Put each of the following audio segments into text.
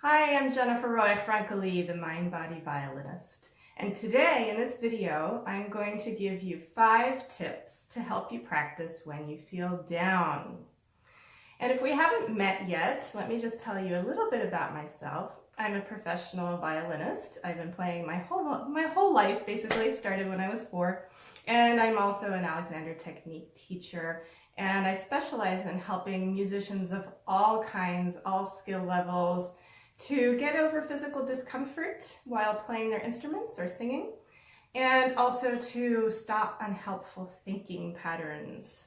Hi, I'm Jennifer Roig-Francolí, the mind-body violinist. And today in this video, I'm going to give you 5 tips to help you practice when you feel down. And if we haven't met yet, let me just tell you a little bit about myself. I'm a professional violinist. I've been playing my whole life, basically, started when I was 4. And I'm also an Alexander Technique teacher. And I specialize in helping musicians of all kinds, all skill levels, to get over physical discomfort while playing their instruments or singing, and also to stop unhelpful thinking patterns.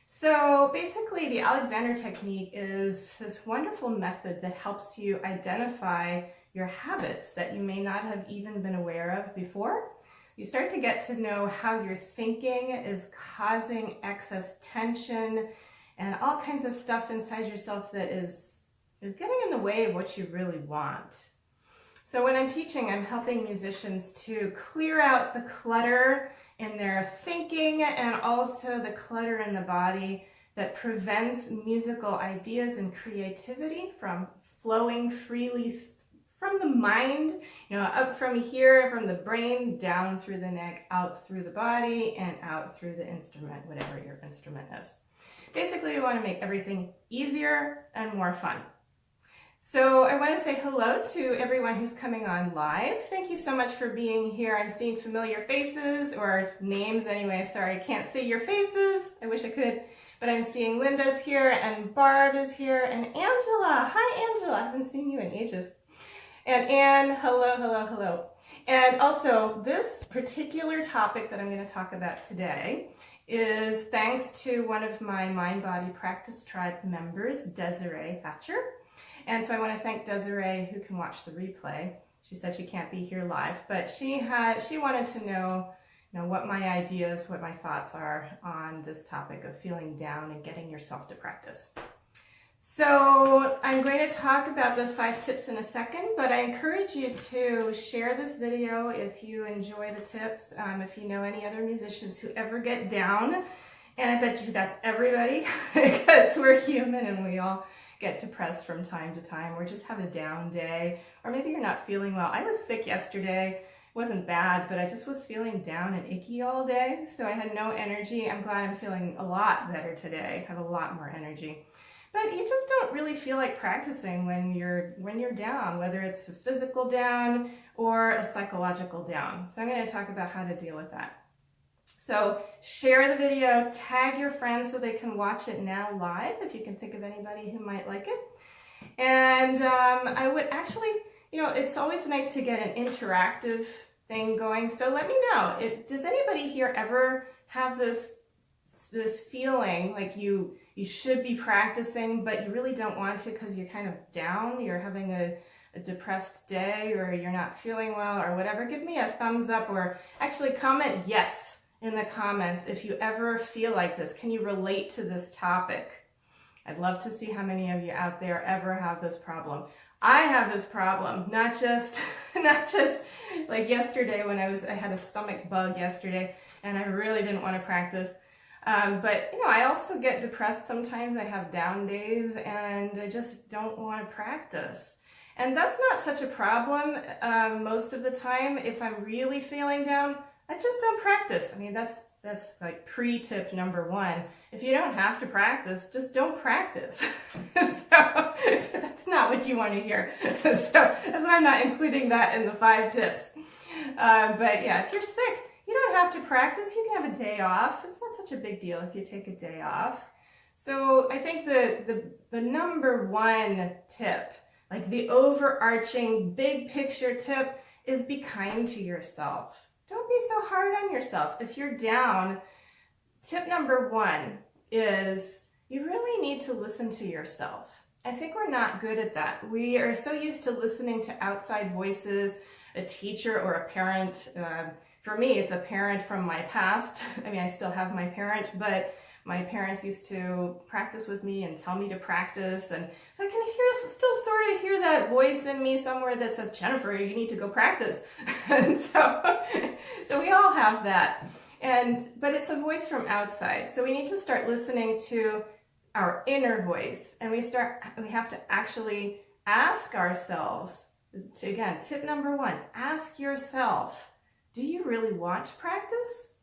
So basically, the Alexander Technique is this wonderful method that helps you identify your habits that you may not have even been aware of before. You start to get to know how your thinking is causing excess tension and all kinds of stuff inside yourself that is getting in the way of what you really want. So when I'm teaching, I'm helping musicians to clear out the clutter in their thinking and also the clutter in the body that prevents musical ideas and creativity from flowing freely from the mind, up from here, from the brain, down through the neck, out through the body, and out through the instrument, whatever your instrument is. Basically, we want to make everything easier and more fun. So I want to say hello to everyone who's coming on live. Thank you so much for being here. I'm seeing familiar faces, or names anyway. Sorry, I can't see your faces. I wish I could. But I'm seeing Linda's here, and Barb is here, and Angela. Hi, Angela. I haven't seen you in ages. And Anne, hello, hello, hello. And also, this particular topic that I'm going to talk about today is thanks to one of my Mind Body Practice Tribe members, Desiree Thatcher. And so I want to thank Desiree, who can watch the replay. She said she can't be here live, but she wanted to know, what my ideas, what my thoughts are on this topic of feeling down and getting yourself to practice. So I'm going to talk about those 5 tips in a second, but I encourage you to share this video if you enjoy the tips, if you know any other musicians who ever get down. And I bet you that's everybody, because we're human and we all get depressed from time to time, or just have a down day, or maybe you're not feeling well. I was sick yesterday. It wasn't bad, but I just was feeling down and icky all day, so I had no energy. I'm glad I'm feeling a lot better today. I have a lot more energy. But you just don't really feel like practicing when you're down, whether it's a physical down or a psychological down. So I'm going to talk about how to deal with that. So share the video, tag your friends so they can watch it now live, if you can think of anybody who might like it. And I would actually, it's always nice to get an interactive thing going. So let me know, does anybody here ever have this feeling like you should be practicing, but you really don't want to because you're kind of down, you're having a depressed day, or you're not feeling well, or whatever? Give me a thumbs up, or actually comment yes in the comments if you ever feel like this. Can you relate to this topic? I'd love to see how many of you out there ever have this problem. I have this problem, not just like yesterday when I had a stomach bug yesterday and I really didn't want to practice. But I also get depressed sometimes. I have down days and I just don't want to practice. And that's not such a problem most of the time. If I'm really feeling down, I just don't practice. I mean, that's like pre-tip number 1. If you don't have to practice, just don't practice. So that's not what you want to hear. So that's why I'm not including that in the 5 tips. But yeah, if you're sick, you don't have to practice. You can have a day off. It's not such a big deal if you take a day off. So I think the number 1 tip, like the overarching big picture tip, is be kind to yourself. Don't be so hard on yourself. If you're down, tip number 1 is you really need to listen to yourself. I think we're not good at that. We are so used to listening to outside voices, a teacher or a parent. For me, it's a parent from my past. I mean, I still have my parent, but my parents used to practice with me and tell me to practice. And so I can still sort of hear that voice in me somewhere that says, Jennifer, you need to go practice. And so we all have that. But it's a voice from outside. So we need to start listening to our inner voice, and we have to actually ask ourselves, again, tip number one, ask yourself, do you really want to practice?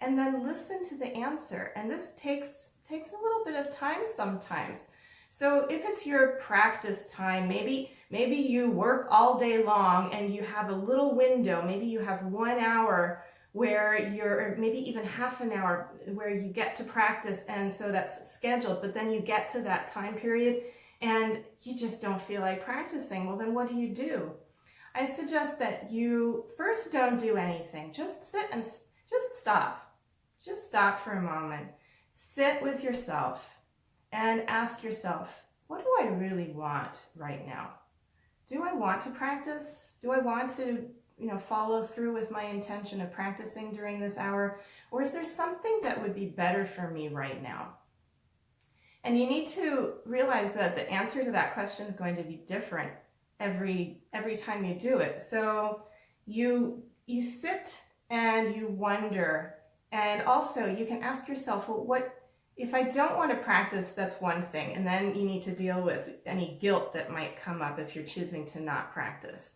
And then listen to the answer. And this takes a little bit of time sometimes. So if it's your practice time, maybe you work all day long and you have a little window, maybe you have 1 hour where or maybe even half an hour where you get to practice, and so that's scheduled, but then you get to that time period and you just don't feel like practicing. Well, then what do? I suggest that you first don't do anything. Just sit and just stop. Just stop for a moment. Sit with yourself and ask yourself, what do I really want right now? Do I want to practice? Do I want to, follow through with my intention of practicing during this hour? Or is there something that would be better for me right now? And you need to realize that the answer to that question is going to be different every time you do it. So you sit and you wonder, and also you can ask yourself, well, what if I don't want to practice? That's one thing, and then you need to deal with any guilt that might come up if you're choosing to not practice.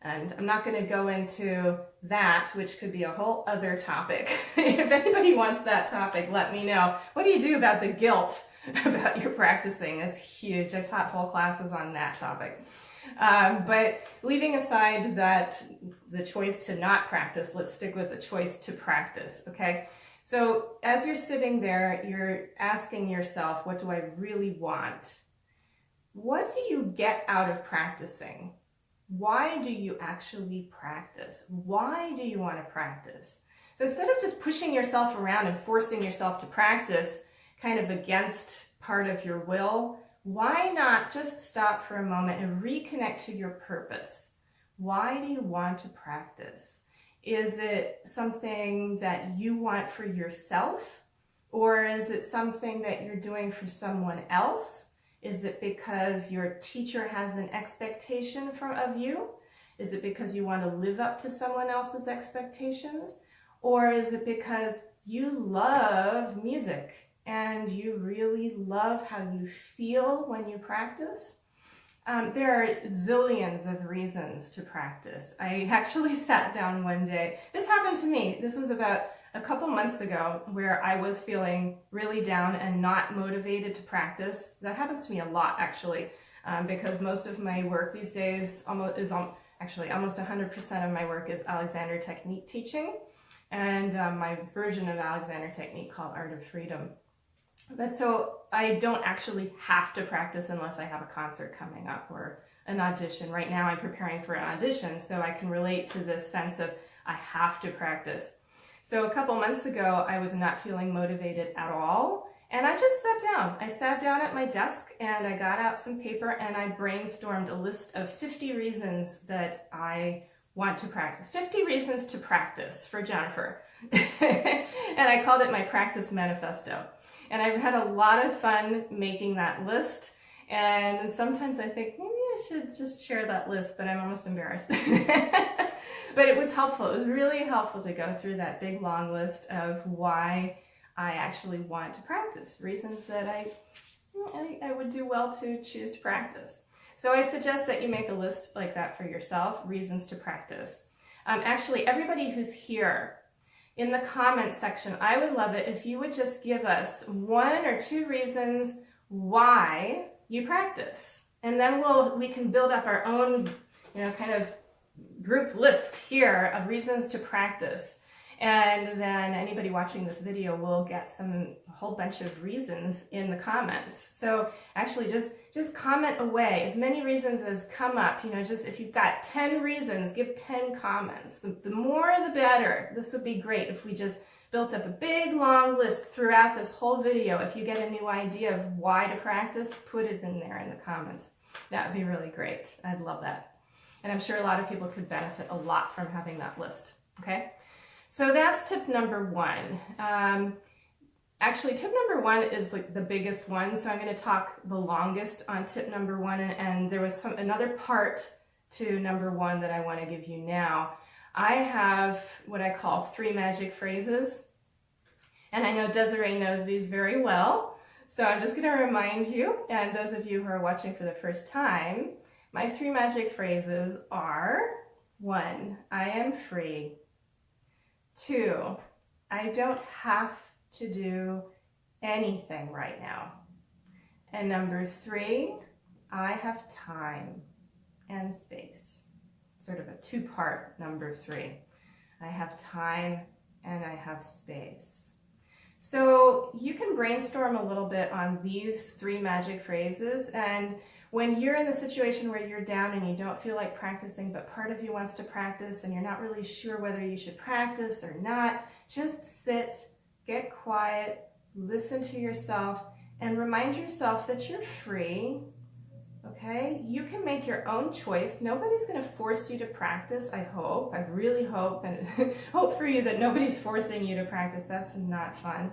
And I'm not going to go into that, which could be a whole other topic. If anybody wants that topic, let me know. What do you do about the guilt about your practicing? It's huge. I've taught whole classes on that topic. But leaving aside the choice to not practice, let's stick with the choice to practice, okay? So as you're sitting there, you're asking yourself, what do I really want? What do you get out of practicing? Why do you actually practice? Why do you want to practice? So instead of just pushing yourself around and forcing yourself to practice kind of against part of your will, why not just stop for a moment and reconnect to your purpose? Why do you want to practice? Is it something that you want for yourself? Or is it something that you're doing for someone else? Is it because your teacher has an expectation of you? Is it because you want to live up to someone else's expectations? Or is it because you love music and you really love how you feel when you practice? There are zillions of reasons to practice. I actually sat down one day. This happened to me. This was about a couple months ago, where I was feeling really down and not motivated to practice. That happens to me a lot, actually, because most of my work these days almost 100% of my work is Alexander Technique teaching, and my version of Alexander Technique called Art of Freedom. But so I don't actually have to practice unless I have a concert coming up or an audition. Right now I'm preparing for an audition, so I can relate to this sense of I have to practice. So a couple months ago, I was not feeling motivated at all, and I just sat down. I sat down at my desk and I got out some paper and I brainstormed a list of 50 reasons that I want to practice. 50 reasons to practice for Jennifer. And I called it my practice manifesto. And I've had a lot of fun making that list. And sometimes I think, maybe I should just share that list, but I'm almost embarrassed. But it was helpful. It was really helpful to go through that big, long list of why I actually want to practice, reasons that I would do well to choose to practice. So I suggest that you make a list like that for yourself, reasons to practice. Actually, everybody who's here, in the comments section, I would love it if you would just give us 1 or 2 reasons why you practice. And then we can build up our own, kind of group list here of reasons to practice. And then anybody watching this video will get a whole bunch of reasons in the comments. So actually just comment away as many reasons as come up. Just if you've got 10 reasons, give 10 comments. The more the better. This would be great if we just built up a big long list throughout this whole video. If you get a new idea of why to practice, put it in there in the comments. That would be really great. I'd love that. And I'm sure a lot of people could benefit a lot from having that list. Okay? So that's tip number 1. Actually, tip number 1 is like the biggest one, so I'm going to talk the longest on tip number 1, and there was another part to number 1 that I want to give you now. I have what I call 3 magic phrases, and I know Desiree knows these very well, So I'm just going to remind you, and those of you who are watching for the first time, my 3 magic phrases are: 1, I am free. 2, I don't have to do anything right now. And number 3, I have time and space. Sort of a 2-part number 3. I have time and I have space. So you can brainstorm a little bit on these 3 magic phrases, and when you're in the situation where you're down and you don't feel like practicing, but part of you wants to practice and you're not really sure whether you should practice or not, just sit, get quiet, listen to yourself, and remind yourself that you're free. Okay, you can make your own choice. Nobody's going to force you to practice, I hope. I really hope, and hope for you that nobody's forcing you to practice. That's not fun.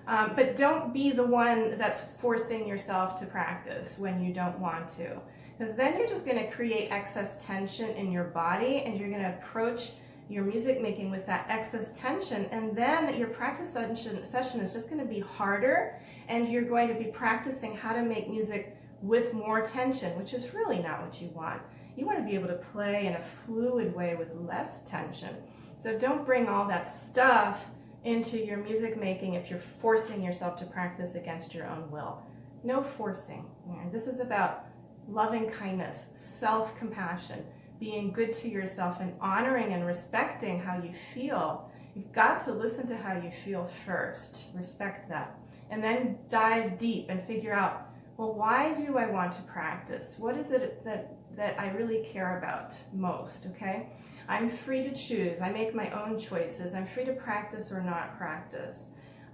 But don't be the one that's forcing yourself to practice when you don't want to. Because then you're just going to create excess tension in your body, and you're going to approach your music making with that excess tension, and then your practice session is just going to be harder, and you're going to be practicing how to make music with more tension, which is really not what you want. You want to be able to play in a fluid way with less tension. So don't bring all that stuff into your music making if you're forcing yourself to practice against your own will. No forcing. This is about loving kindness, self-compassion, being good to yourself, and honoring and respecting how you feel. You've got to listen to how you feel first. Respect that. And then dive deep and figure out, well, why do I want to practice? What is it that I really care about most, okay? I'm free to choose. I make my own choices. I'm free to practice or not practice.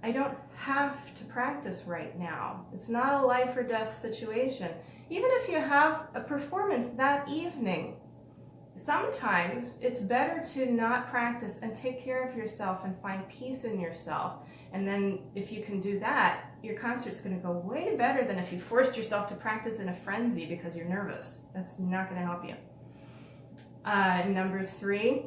I don't have to practice right now. It's not a life or death situation. Even if you have a performance that evening, sometimes it's better to not practice and take care of yourself and find peace in yourself. And then if you can do that, your concert's going to go way better than if you forced yourself to practice in a frenzy because you're nervous. That's not going to help you. Number 3,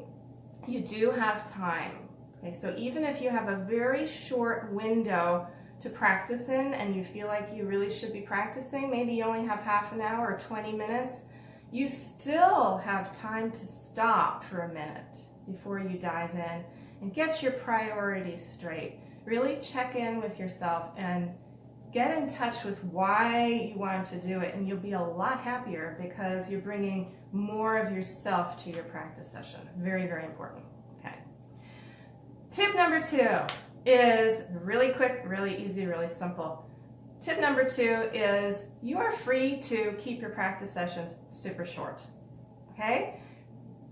you do have time. Okay, so even if you have a very short window to practice in and you feel like you really should be practicing, maybe you only have half an hour or 20 minutes, you still have time to stop for a minute before you dive in and get your priorities straight. Really check in with yourself and get in touch with why you want to do it, and you'll be a lot happier because you're bringing more of yourself to your practice session. Very, very important. Okay. Tip number 2 is really quick, really easy, really simple. Tip number 2 is you are free to keep your practice sessions super short. Okay?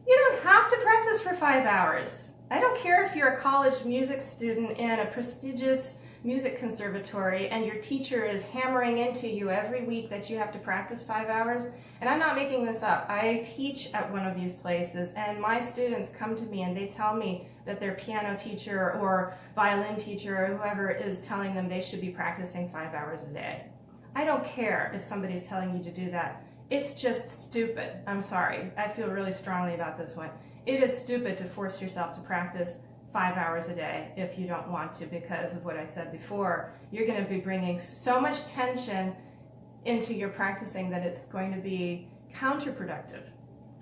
You don't have to practice for 5 hours. I don't care if you're a college music student in a prestigious music conservatory and your teacher is hammering into you every week that you have to practice 5 hours. And I'm not making this up. I teach at one of these places, and my students come to me and they tell me that their piano teacher or violin teacher or whoever is telling them they should be practicing 5 hours a day. I don't care if somebody's telling you to do that. It's just stupid. I'm sorry. I feel really strongly about this one. It is stupid to force yourself to practice 5 hours a day if you don't want to, because of what I said before. You're going to be bringing so much tension into your practicing that it's going to be counterproductive.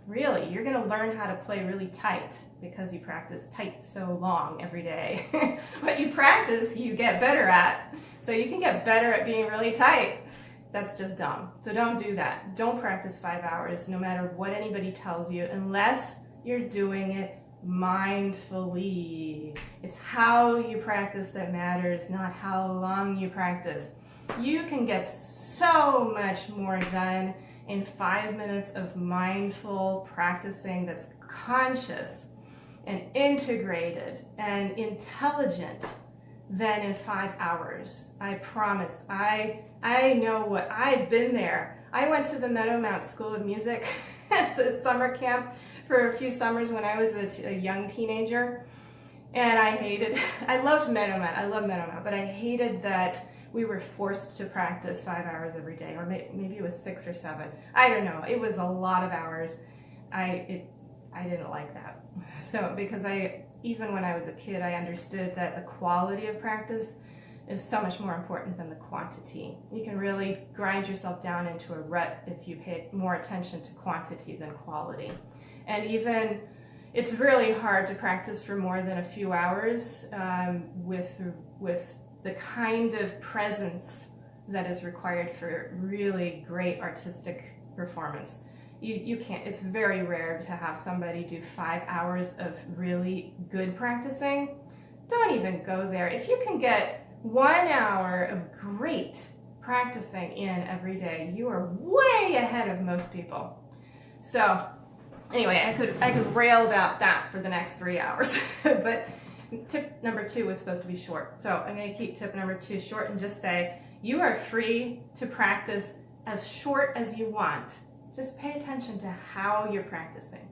Really, you're going to learn how to play really tight because you practice tight so long every day. What you practice, you get better at. So you can get better at being really tight. That's just dumb. So don't do that. Don't practice 5 hours no matter what anybody tells you, unless you're doing it mindfully. It's how you practice that matters, not how long you practice. You can get so much more done in 5 minutes of mindful practicing that's conscious and integrated and intelligent than in 5 hours. I promise. I know what I've been there. I went to the Meadowmount School of Music as a summer camp for a few summers when I was a young teenager, and I loved Meadowmount. I love Meadowmount, but I hated that we were forced to practice 5 hours every day, or maybe it was 6 or 7. I don't know. It was a lot of hours. I didn't like that. So because even when I was a kid, I understood that the quality of practice is so much more important than the quantity. You can really grind yourself down into a rut if you pay more attention to quantity than quality. And even it's really hard to practice for more than a few hours with the kind of presence that is required for really great artistic performance. You can't, it's very rare to have somebody do 5 hours of really good practicing. Don't even go there. If you can get 1 hour of great practicing in every day, you are way ahead of most people. So anyway, I could rail about that for the next 3 hours. But tip number 2 was supposed to be short. So I'm going to keep tip number 2 short and just say, you are free to practice as short as you want. Just pay attention to how you're practicing.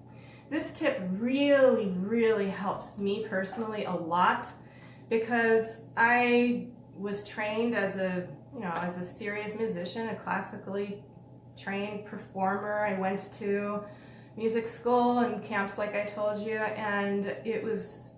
This tip really, really helps me personally a lot because I was trained as a serious musician, a classically trained performer. I went to music school and camps like I told you, and it was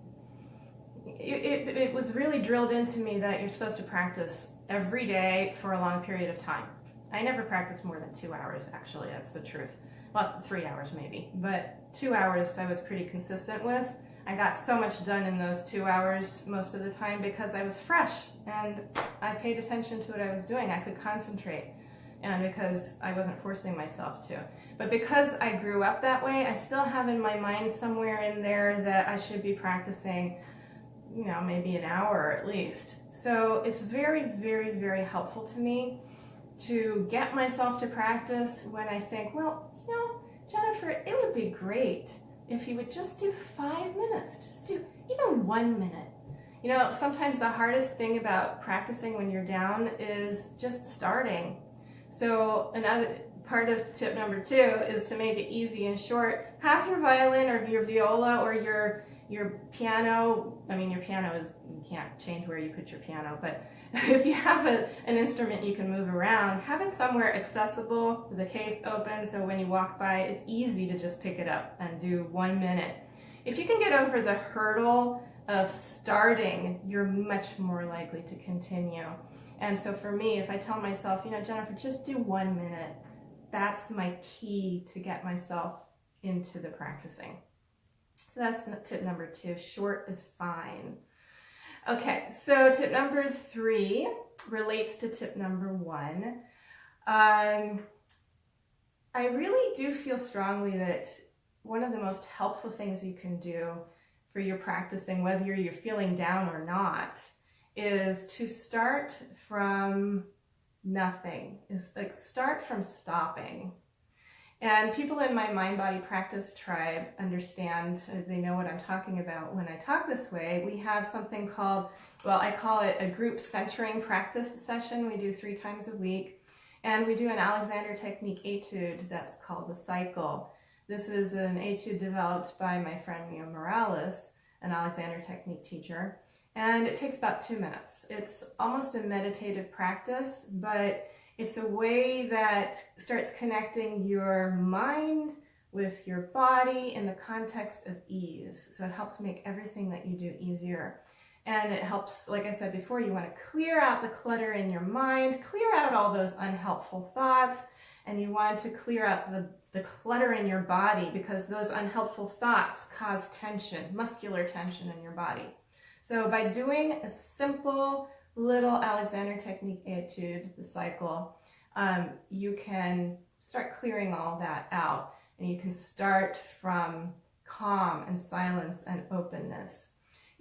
really drilled into me that you're supposed to practice every day for a long period of time. I never practiced more than 2 hours, actually, that's the truth. Well, 3 hours maybe, but 2 hours I was pretty consistent with. I got so much done in those 2 hours most of the time because I was fresh and I paid attention to what I was doing. I could concentrate, and because I wasn't forcing myself to. But because I grew up that way, I still have in my mind somewhere in there that I should be practicing, maybe an hour at least. So it's very, very, very helpful to me to get myself to practice when I think, well, Jennifer, it would be great if you would just do 5 minutes, just do even 1 minute. Sometimes the hardest thing about practicing when you're down is just starting. So another part of tip number 2 is to make it easy and short. Have your violin or your viola or your piano. I mean, your piano is, you can't change where you put your piano, but if you have an instrument you can move around, have it somewhere accessible, with the case open, so when you walk by, it's easy to just pick it up and do 1 minute. If you can get over the hurdle of starting, you're much more likely to continue. And so for me, if I tell myself, Jennifer, just do 1 minute, that's my key to get myself into the practicing. So that's tip number 2, short is fine. Okay, so tip number 3 relates to tip number 1. I really do feel strongly that one of the most helpful things you can do for your practicing, whether you're feeling down or not, is to start from nothing. Is like start from stopping. And people in my mind-body practice tribe understand, they know what I'm talking about when I talk this way. We have something called, well, I call it a group centering practice session. We do 3 times a week. And we do an Alexander Technique etude that's called the cycle. This is an etude developed by my friend Mia Morales, an Alexander Technique teacher. And it takes about 2 minutes. It's almost a meditative practice, but it's a way that starts connecting your mind with your body in the context of ease. So it helps make everything that you do easier. And it helps, like I said before, you want to clear out the clutter in your mind, clear out all those unhelpful thoughts, and you want to clear out the clutter in your body because those unhelpful thoughts cause tension, muscular tension in your body. So by doing a simple little Alexander Technique etude, the cycle, you can start clearing all that out, and you can start from calm and silence and openness.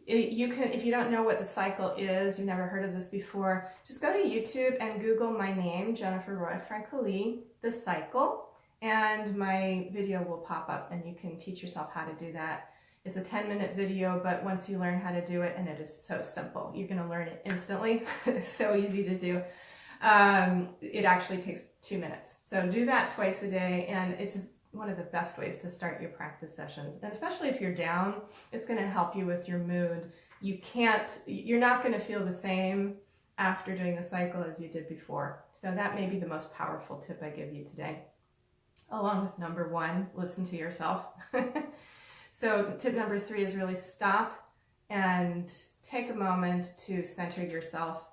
You can, if you don't know what the cycle is, you've never heard of this before, just go to YouTube and Google my name, Jennifer Roig-Francolí, the cycle, and my video will pop up and you can teach yourself how to do that. It's a 10-minute video, but once you learn how to do it, and it is so simple, you're going to learn it instantly. It's so easy to do. It actually takes 2 minutes. So do that twice a day, and it's one of the best ways to start your practice sessions. And especially if you're down, it's going to help you with your mood. You're not going to feel the same after doing the cycle as you did before. So that may be the most powerful tip I give you today. Along with number 1, listen to yourself. So tip number 3 is really stop and take a moment to center yourself.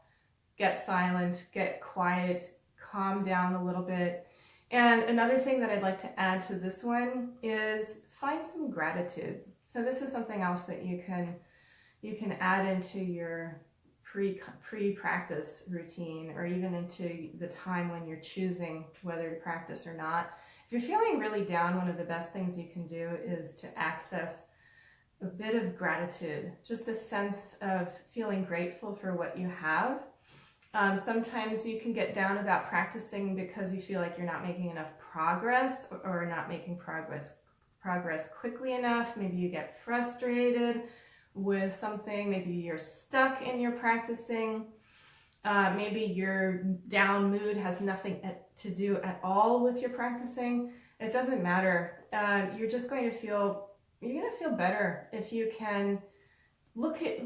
get silent, get quiet, calm down a little bit. And another thing that I'd like to add to this one is find some gratitude. So this is something else that you can add into your pre-practice routine, or even into the time when you're choosing whether to practice or not. If you're feeling really down, one of the best things you can do is to access a bit of gratitude, just a sense of feeling grateful for what you have. Sometimes you can get down about practicing because you feel like you're not making enough progress, or not making progress quickly enough. Maybe you get frustrated with something. Maybe you're stuck in your practicing. Maybe your down mood has nothing to do at all with your practicing. It doesn't matter. You're going to feel better if you can look at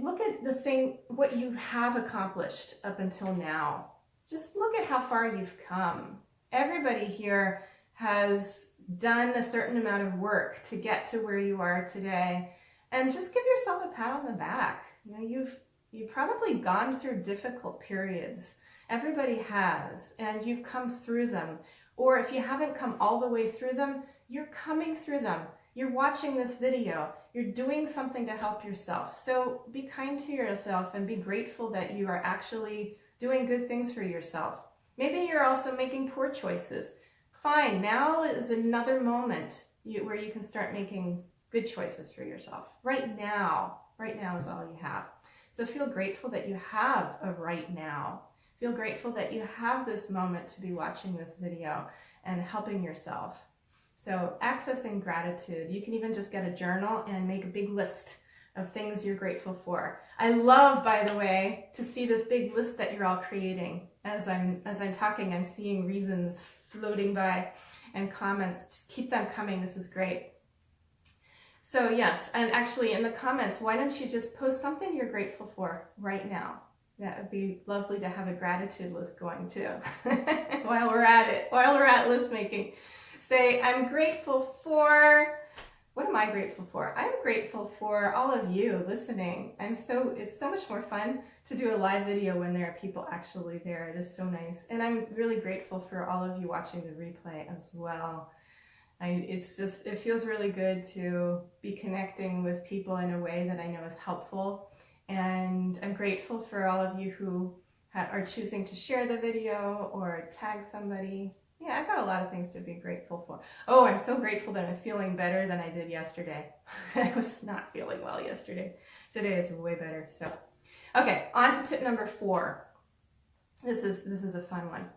what you have accomplished up until now. Just look at how far you've come. Everybody here has done a certain amount of work to get to where you are today, and just give yourself a pat on the back. You know, you've probably gone through difficult periods. Everybody has, and you've come through them. Or if you haven't come all the way through them, you're coming through them. You're watching this video. You're doing something to help yourself. So be kind to yourself and be grateful that you are actually doing good things for yourself. Maybe you're also making poor choices. Fine, now is another moment where you can start making good choices for yourself. Right now is all you have. So feel grateful that you have a right now. Feel grateful that you have this moment to be watching this video and helping yourself. So accessing gratitude. You can even just get a journal and make a big list of things you're grateful for. I love, by the way, to see this big list that you're all creating. As I'm talking, I'm seeing reasons floating by and comments. Just keep them coming. This is great. So yes, and actually in the comments, why don't you just post something you're grateful for right now? That would be lovely to have a gratitude list going too. While we're at list making. Say, I'm grateful for, what am I grateful for? I'm grateful for all of you listening. It's so much more fun to do a live video when there are people actually there. It is so nice. And I'm really grateful for all of you watching the replay as well. It feels really good to be connecting with people in a way that I know is helpful. And I'm grateful for all of you who are choosing to share the video or tag somebody. Yeah, I've got a lot of things to be grateful for. Oh, I'm so grateful that I'm feeling better than I did yesterday. I was not feeling well yesterday. Today is way better. So, okay, on to tip number 4. This is a fun one.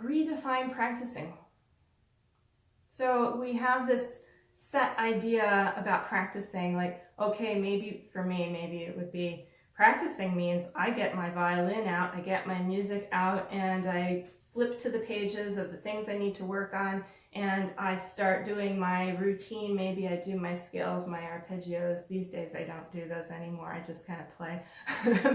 Redefine practicing. So we have this set idea about practicing, like, okay, maybe for me, maybe it would be practicing means I get my violin out, I get my music out, and I flip to the pages of the things I need to work on, and I start doing my routine. Maybe I do my scales, my arpeggios. These days I don't do those anymore. I just kind of play.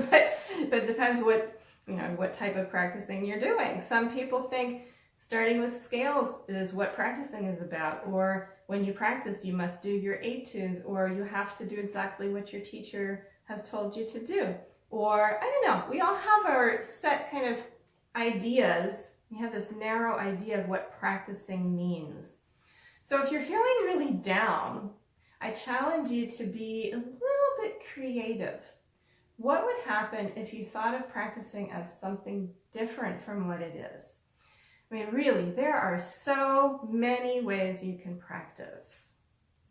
but it depends what type of practicing you're doing. Some people think starting with scales is what practicing is about, or when you practice you must do your etudes, or you have to do exactly what your teacher has told you to do. Or, I don't know, we all have our set kind of ideas. We have this narrow idea of what practicing means. So if you're feeling really down, I challenge you to be a little bit creative. What would happen if you thought of practicing as something different from what it is? I mean, really, there are so many ways you can practice,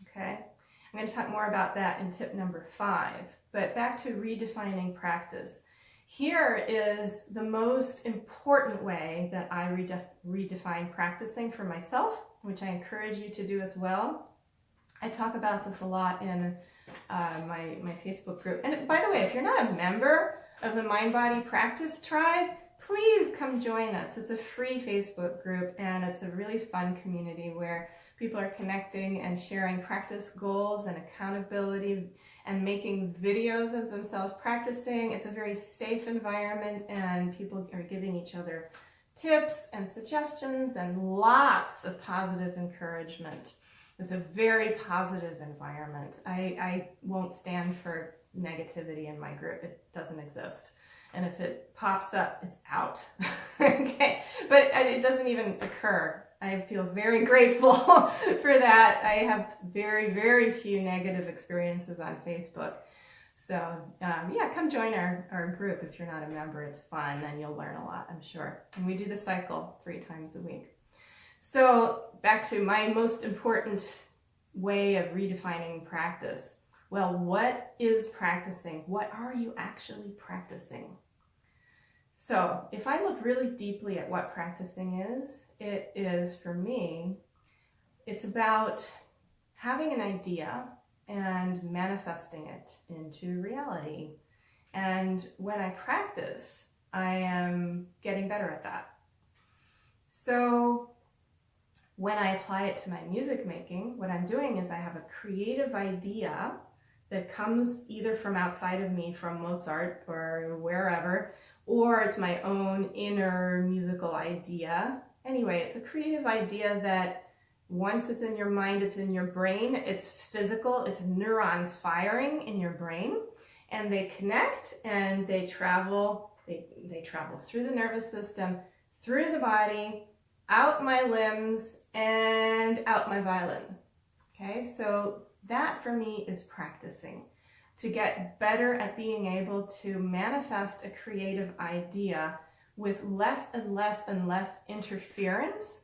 okay? I'm going to talk more about that in tip number 5, but back to redefining practice. Here is the most important way that I redefine practicing for myself, which I encourage you to do as well. I talk about this a lot in my Facebook group. And by the way, if you're not a member of the Mind Body Practice Tribe, please come join us. It's a free Facebook group, and it's a really fun community where people are connecting and sharing practice goals and accountability and making videos of themselves practicing. It's a very safe environment, and people are giving each other tips and suggestions and lots of positive encouragement. It's a very positive environment. I won't stand for negativity in my group. It doesn't exist. And if it pops up, it's out. Okay, but it doesn't even occur. I feel very grateful for that. I have very, very few negative experiences on Facebook. So yeah, come join our group if you're not a member. It's fun and you'll learn a lot, I'm sure. And we do the cycle 3 times a week. So back to my most important way of redefining practice. Well, what is practicing? What are you actually practicing? So if I look really deeply at what practicing is, it is, for me, it's about having an idea and manifesting it into reality. And when I practice, I am getting better at that. So when I apply it to my music making, what I'm doing is I have a creative idea that comes either from outside of me, from Mozart or wherever, or it's my own inner musical idea. Anyway, it's a creative idea that once it's in your mind, it's in your brain, it's physical, it's neurons firing in your brain, and they connect and they travel through the nervous system, through the body, out my limbs, and out my violin. Okay, so that for me is practicing, to get better at being able to manifest a creative idea with less and less and less interference.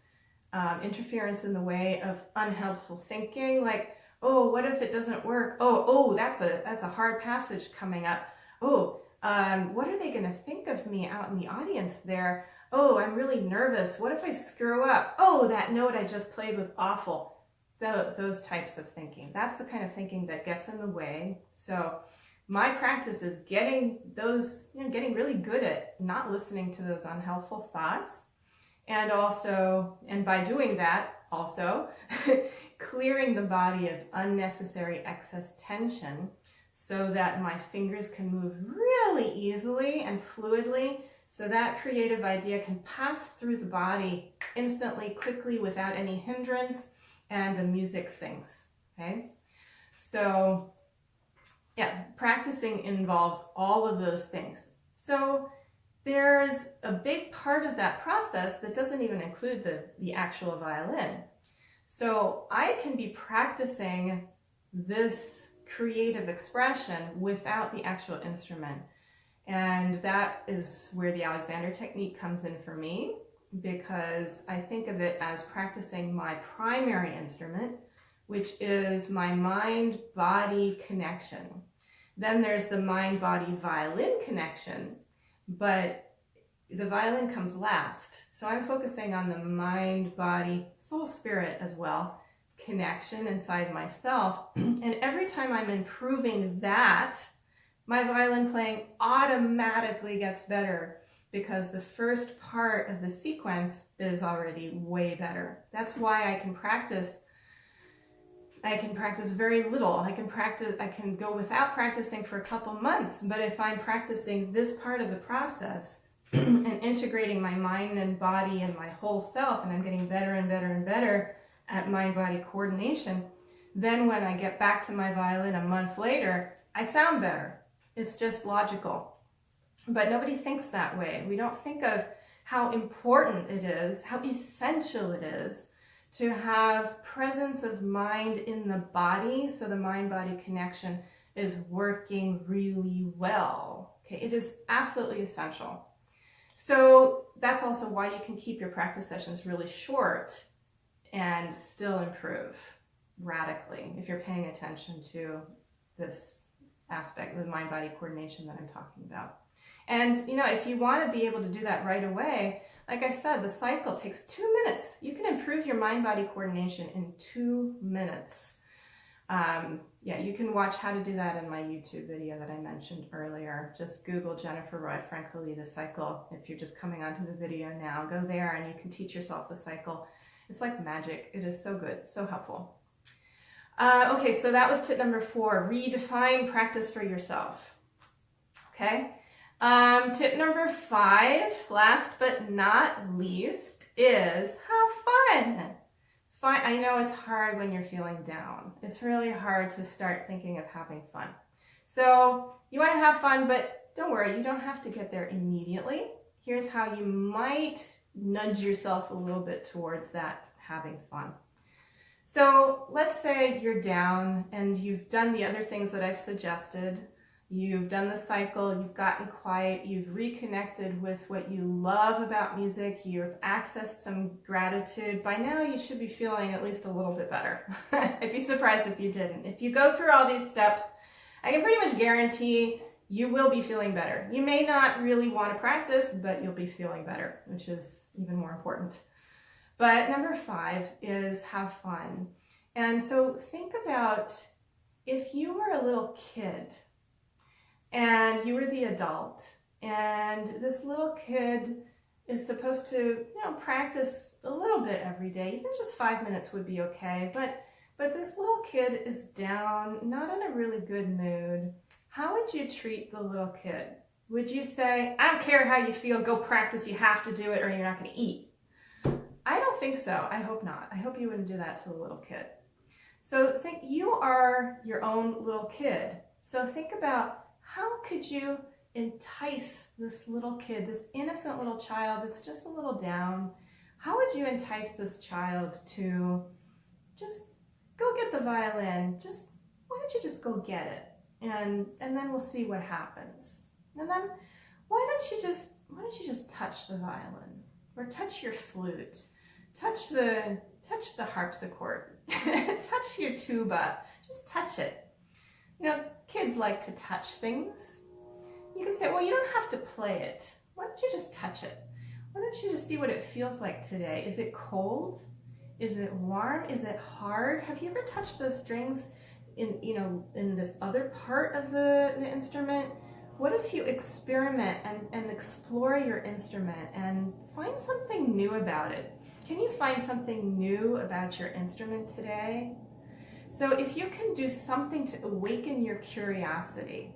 Interference in the way of unhelpful thinking, like, oh, what if it doesn't work? Oh, that's a hard passage coming up. Oh, what are they going to think of me out in the audience there? Oh, I'm really nervous. What if I screw up? Oh, that note I just played was awful. Those types of thinking. That's the kind of thinking that gets in the way. So my practice is getting really good at not listening to those unhelpful thoughts. And by doing that, also clearing the body of unnecessary excess tension so that my fingers can move really easily and fluidly, so that creative idea can pass through the body instantly, quickly, without any hindrance, and the music sings. Okay? So yeah, practicing involves all of those things. So there's a big part of that process that doesn't even include the actual violin. So I can be practicing this creative expression without the actual instrument. And that is where the Alexander technique comes in for me, because I think of it as practicing my primary instrument, which is my mind-body connection. Then there's the mind-body-violin connection, but the violin comes last. So I'm focusing on the mind, body, soul, spirit as well, connection inside myself. And every time I'm improving that, my violin playing automatically gets better, because the first part of the sequence is already way better. That's why I can practice very little. I can go without practicing for a couple months, but if I'm practicing this part of the process and integrating my mind and body and my whole self, and I'm getting better and better and better at mind-body coordination, then when I get back to my violin a month later, I sound better. It's just logical. But nobody thinks that way. We don't think of how important it is, how essential it is to have presence of mind in the body, so the mind-body connection is working really well. Okay, it is absolutely essential. So that's also why you can keep your practice sessions really short and still improve radically if you're paying attention to this aspect of mind-body coordination that I'm talking about. And if you want to be able to do that right away, like I said, the cycle takes 2 minutes. You can improve your mind-body coordination in 2 minutes. Yeah, you can watch how to do that in my YouTube video that I mentioned earlier. Just Google Jennifer Roig-Francolí, the cycle. If you're just coming onto the video now, go there and you can teach yourself the cycle. It's like magic. It is so good, so helpful. Okay, so that was tip number 4, redefine practice for yourself. Okay. Tip number 5, last but not least, is have fun. I know it's hard when you're feeling down. It's really hard to start thinking of having fun. So you want to have fun, but don't worry, you don't have to get there immediately. Here's how you might nudge yourself a little bit towards that having fun. So let's say you're down and you've done the other things that I've suggested. You've done the cycle, you've gotten quiet, you've reconnected with what you love about music, you've accessed some gratitude. By now you should be feeling at least a little bit better. I'd be surprised if you didn't. If you go through all these steps, I can pretty much guarantee you will be feeling better. You may not really want to practice, but you'll be feeling better, which is even more important. But number 5 is have fun. And so think about if you were a little kid and you were the adult, and this little kid is supposed to, practice a little bit every day. Even just 5 minutes would be okay. But this little kid is down, not in a really good mood. How would you treat the little kid? Would you say, I don't care how you feel, go practice, you have to do it or you're not going to eat? I don't think so. I hope not. I hope you wouldn't do that to the little kid. So think you are your own little kid. So think about how could you entice this little kid, this innocent little child that's just a little down. How would you entice this child to just go get the violin? Why don't you just go get it? And then we'll see what happens. And then why don't you just touch the violin or touch your flute, touch the harpsichord, touch your tuba, just touch it. Kids like to touch things. You can say, well, you don't have to play it. Why don't you just touch it? Why don't you just see what it feels like today? Is it cold? Is it warm? Is it hard? Have you ever touched those strings in this other part of the instrument? What if you experiment and explore your instrument and find something new about it? Can you find something new about your instrument today? So if you can do something to awaken your curiosity,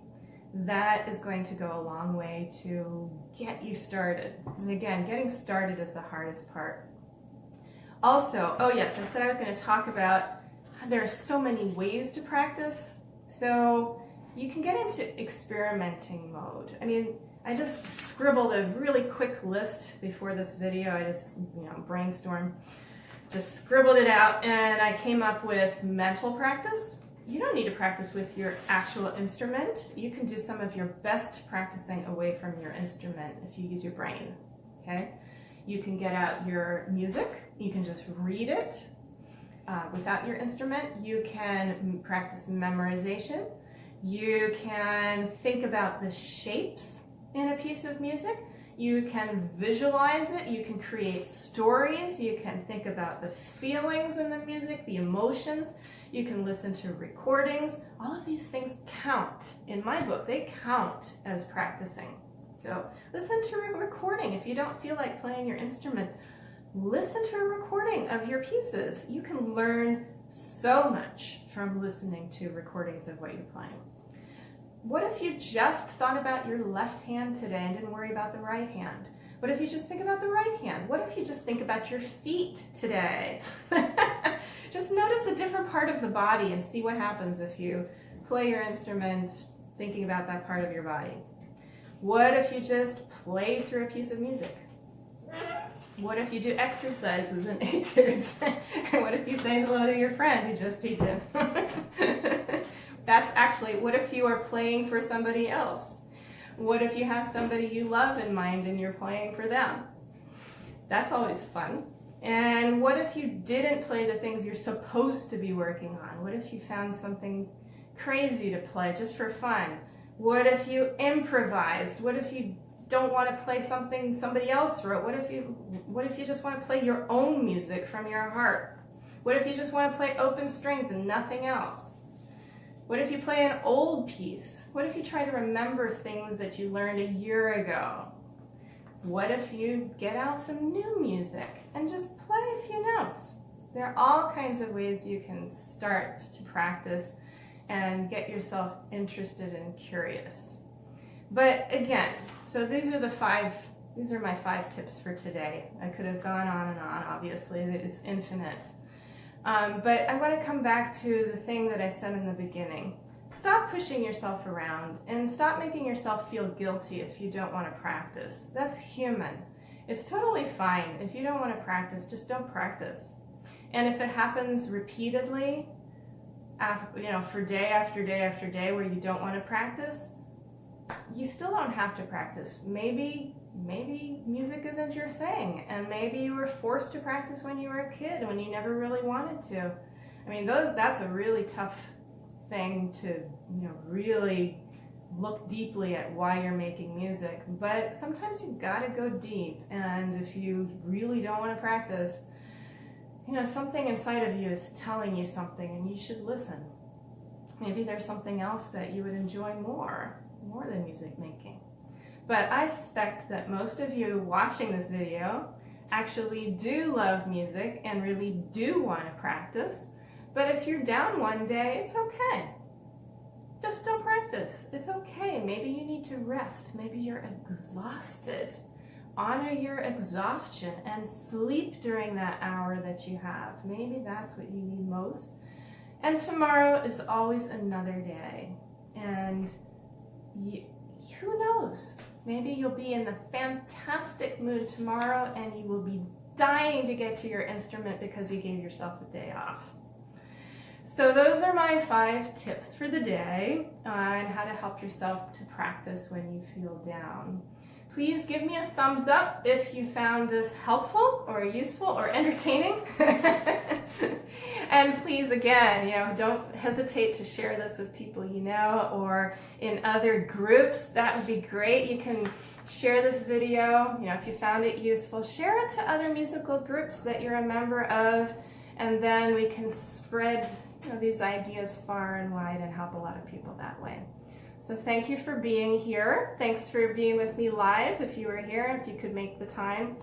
that is going to go a long way to get you started. And again, getting started is the hardest part. Also, oh yes, I said I was going to talk about there are so many ways to practice. So you can get into experimenting mode. I just scribbled a really quick list before this video. I just, brainstormed, just scribbled it out, and I came up with mental practice. You don't need to practice with your actual instrument. You can do some of your best practicing away from your instrument if you use your brain, okay? You can get out your music. You can just read it without your instrument. You can practice memorization. You can think about the shapes in a piece of music. You can visualize it. You can create stories. You can think about the feelings in the music, the emotions. You can listen to recordings. All of these things count. In my book, they count as practicing. So listen to a recording. If you don't feel like playing your instrument, listen to a recording of your pieces. You can learn so much from listening to recordings of what you're playing. What if you just thought about your left hand today and didn't worry about the right hand? What if you just think about the right hand? What if you just think about your feet today? Just notice a different part of the body and see what happens if you play your instrument thinking about that part of your body. What if you just play through a piece of music? What if you do exercises and etudes? What if you say hello to your friend who just peeked in? That's actually, what if you are playing for somebody else? What if you have somebody you love in mind and you're playing for them? That's always fun. And what if you didn't play the things you're supposed to be working on? What if you found something crazy to play just for fun? What if you improvised? What if you don't want to play something somebody else wrote? What if you just want to play your own music from your heart? What if you just want to play open strings and nothing else? What if you play an old piece? What if you try to remember things that you learned a year ago? What if you get out some new music and just play a few notes? There are all kinds of ways you can start to practice and get yourself interested and curious. But again, so these are my 5 tips for today. I could have gone on and on, obviously, it's infinite. But I want to come back to the thing that I said in the beginning. stop pushing yourself around and stop making yourself feel guilty if you don't want to practice. That's human. It's totally fine. If you don't want to practice, just don't practice. And if it happens repeatedly, for day after day after day where you don't want to practice, you still don't have to practice. Maybe music isn't your thing, and maybe you were forced to practice when you were a kid, when you never really wanted to. I mean, that's a really tough thing to, really look deeply at why you're making music. But sometimes you've got to go deep, and if you really don't want to practice, something inside of you is telling you something, and you should listen. Maybe there's something else that you would enjoy more than music making. But I suspect that most of you watching this video actually do love music and really do want to practice. But if you're down one day, it's okay. Just don't practice. It's okay. Maybe you need to rest. Maybe you're exhausted. Honor your exhaustion and sleep during that hour that you have. Maybe that's what you need most. And tomorrow is always another day. And who knows? Maybe you'll be in the fantastic mood tomorrow and you will be dying to get to your instrument because you gave yourself a day off. So those are my 5 tips for the day on how to help yourself to practice when you feel down. Please give me a thumbs up if you found this helpful or useful or entertaining. And please, again, don't hesitate to share this with people you know or in other groups. That would be great. You can share this video, if you found it useful, share it to other musical groups that you're a member of, and then we can spread these ideas far and wide and help a lot of people that way. So thank you for being here. Thanks for being with me live if you were here, if you could make the time.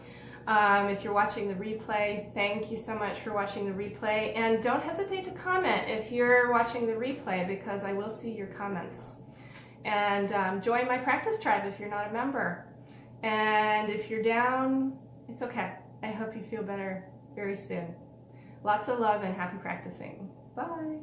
If you're watching the replay, thank you so much for watching the replay. And don't hesitate to comment if you're watching the replay, because I will see your comments. And join my practice tribe if you're not a member. And if you're down, it's okay. I hope you feel better very soon. Lots of love and happy practicing. Bye.